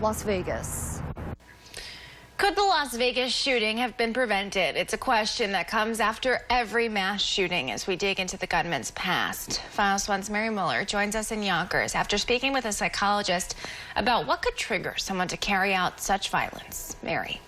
Las Vegas. Could the Las Vegas shooting have been prevented? It's a question that comes after every mass shooting as we dig into the gunman's past. Files One's Mary Muller joins us in Yonkers after speaking with a psychologist about what could trigger someone to carry out such violence. Mary.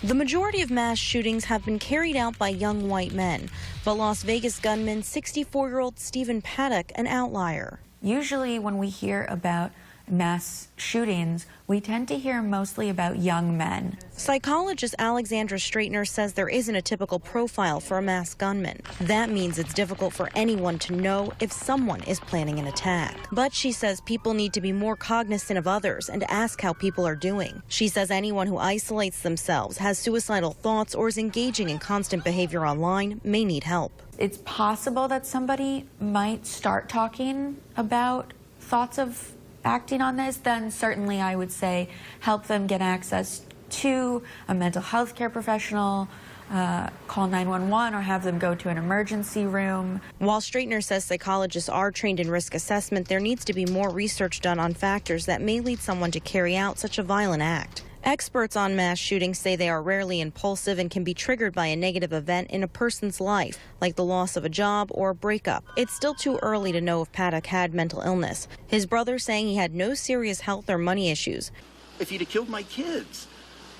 The majority of mass shootings have been carried out by young white men, but Las Vegas gunman 64-year-old Stephen Paddock an outlier. Usually when we hear about mass shootings, we tend to hear mostly about young men. Psychologist Alexandra Stratyner says there isn't a typical profile for a mass gunman. That means it's difficult for anyone to know if someone is planning an attack. But she says people need to be more cognizant of others and ask how people are doing. She says anyone who isolates themselves, has suicidal thoughts, or is engaging in constant behavior online may need help. It's possible that somebody might start talking about thoughts of acting on this, then certainly I would say help them get access to a mental health care professional, call 911 or have them go to an emergency room. While Stratyner says psychologists are trained in risk assessment, there needs to be more research done on factors that may lead someone to carry out such a violent act. Experts on mass shootings say they are rarely impulsive and can be triggered by a negative event in a person's life, like the loss of a job or a breakup. It's still too early to know if Paddock had mental illness. His brother saying he had no serious health or money issues. If he'd have killed my kids,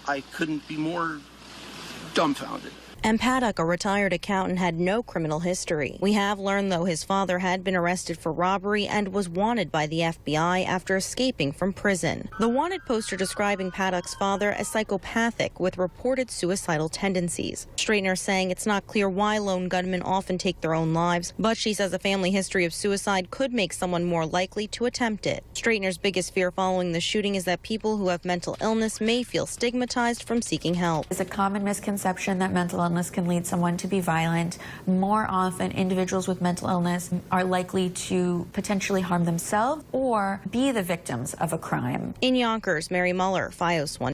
I couldn't be more dumbfounded. And Paddock, a retired accountant, had no criminal history. We have learned, though, his father had been arrested for robbery and was wanted by the FBI after escaping from prison. The wanted poster describing Paddock's father as psychopathic with reported suicidal tendencies. Stratyner saying it's not clear why lone gunmen often take their own lives, but she says a family history of suicide could make someone more likely to attempt it. Stratyner's biggest fear following the shooting is that people who have mental illness may feel stigmatized from seeking help. It's a common misconception that mental illness can lead someone to be violent. More often, individuals with mental illness are likely to potentially harm themselves or be the victims of a crime. In Yonkers, Mary Muller, Fios 1.